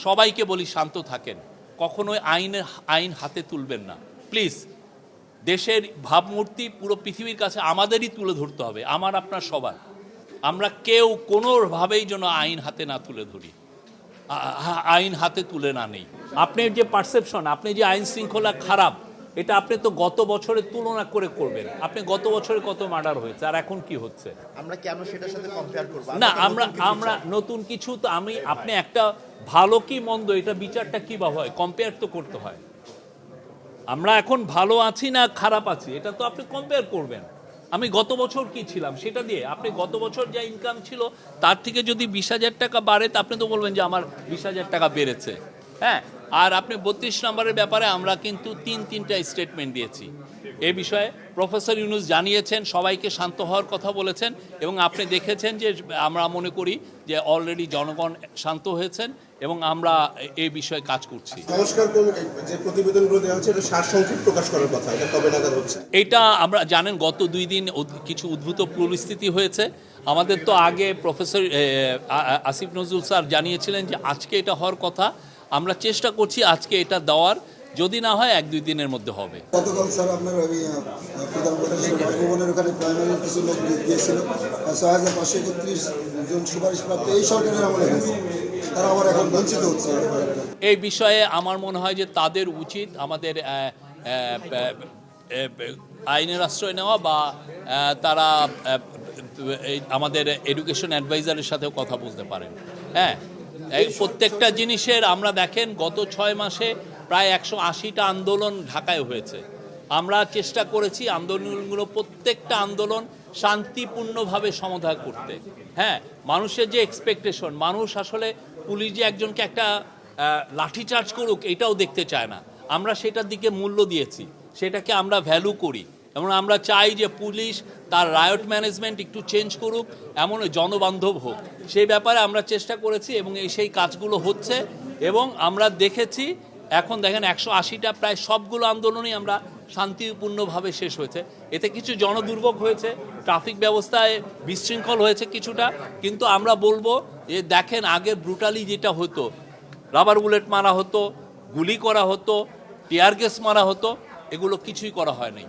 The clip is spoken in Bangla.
সবাইকে বলি শান্ত থাকেন, কখনোই আইন হাতে তুলবেন না প্লিজ। দেশের ভাবমূর্তি পুরো পৃথিবীর কাছে আমাদেরই তুলে ধরতে হবে, আমার আপনার সবার। আমরা কেউ কোনোভাবেই যেন আইন হাতে না তুলে ধরি, আইন হাতে তুলে না নেই। আপনার যে পারসেপশন, আপনি যে আইন শৃঙ্খলা খারাপ, এটা আপনি তো গত বছরের তুলনা করে করবেন। আপনি গত বছরে কত মার্ডার হয়েছে আর এখন কি হচ্ছে, আমরা কেন সেটার সাথে কম্পেয়ার করব না আমরা নতুন কিছু তো আপনি একটা ভালো কি মন্দ এটা বিচারটা কিভাবে হয়, কম্পেয়ার তো করতে হয়। আমরা এখন ভালো আছি না খারাপ আছি এটা তো আপনি কম্পেয়ার করবেন। আমি গত বছর কি ছিলাম সেটা দিয়ে, আপনি গত বছর যা ইনকাম ছিল তার থেকে যদি 20,000 টাকা বাড়ে তা আপনি তো বলবেন যে আমার 20,000 টাকা বেড়েছে। হ্যাঁ, আর আপনি 32 নম্বরের ব্যাপারে আমরা কিন্তু তিনটা স্টেটমেন্ট দিয়েছি। এ বিষয়ে প্রফেসর ইউনূস জানিয়েছেন, সবাইকে শান্ত হওয়ার কথা বলেছেন, এবং আপনি দেখেছেন যে আমরা মনে করি যে অলরেডি জনগণ শান্ত হয়েছেন এবং আমরা এই বিষয়ে কাজ করছি। সংস্কার যে প্রতিবেদনগুলো দেওয়া হচ্ছে এটা সারসংক্ষেপ প্রকাশ করার কথা, এটা কবে নাগাদ হচ্ছে? এটা আমরা জানেন গত 2 দিন কিছু উদ্ভূত পরিস্থিতি হয়েছে। আমাদের তো আগে প্রফেসর আসিফ নজরুল স্যার জানিয়েছিলেন যে আজকে এটা হওয়ার কথা। আমরা চেষ্টা করছি আজকে এটা দেওয়ার, যদি না হয় 1-2 দিনের মধ্যে হবে। গতকাল স্যার আপনার প্রধানমন্ত্রী বাসভবনের ওখানে প্রাইমারি কিছু লোক গিয়েছিল, 6,531 জন সুপারিশপ্রাপ্ত এই সরকারের আমলে হয়েছে, তারা আবার এখন বঞ্চিত হচ্ছে। এই বিষয়ে আমার মনে হয় যে তাদের উচিত আমাদের আইনের আশ্রয় নেওয়া বা তারা আমাদের এডুকেশন অ্যাডভাইজারের সাথেও কথা বলতে পারেন। হ্যাঁ, এই প্রত্যেকটা জিনিসের আমরা দেখেন গত 6 মাসে প্রায় 180টা আন্দোলন ঢাকায় হয়েছে। আমরা চেষ্টা করেছি আন্দোলনগুলো, প্রত্যেকটা আন্দোলন শান্তিপূর্ণভাবে সমাধান করতে। হ্যাঁ, মানুষের যে এক্সপেকটেশন, মানুষ আসলে পুলিশ যে একজনকে একটা লাঠিচার্জ করুক এটাও দেখতে চায় না। আমরা সেটার দিকে মূল্য দিয়েছি, সেটাকে আমরা ভ্যালু করি, এবং আমরা চাই যে পুলিশ তার রায়ট ম্যানেজমেন্ট একটু চেঞ্জ করুক, এমন জনবান্ধব হোক। সেই ব্যাপারে আমরা চেষ্টা করেছি এবং সেই কাজগুলো হচ্ছে। এবং আমরা দেখেছি এখন দেখেন 180টা প্রায় সবগুলো আন্দোলনই আমরা শান্তিপূর্ণভাবে শেষ হয়েছে। এতে কিছু জনদুর্ভোগ হয়েছে, ট্রাফিক ব্যবস্থায় বিশৃঙ্খল হয়েছে কিছুটা, কিন্তু আমরা বলবো যে দেখেন আগে ব্রুটালি যেটা হতো, রাবার বুলেট মারা হতো, গুলি করা হতো, টিয়ার গ্যাস মারা হতো, এগুলো কিছুই করা হয় নাই।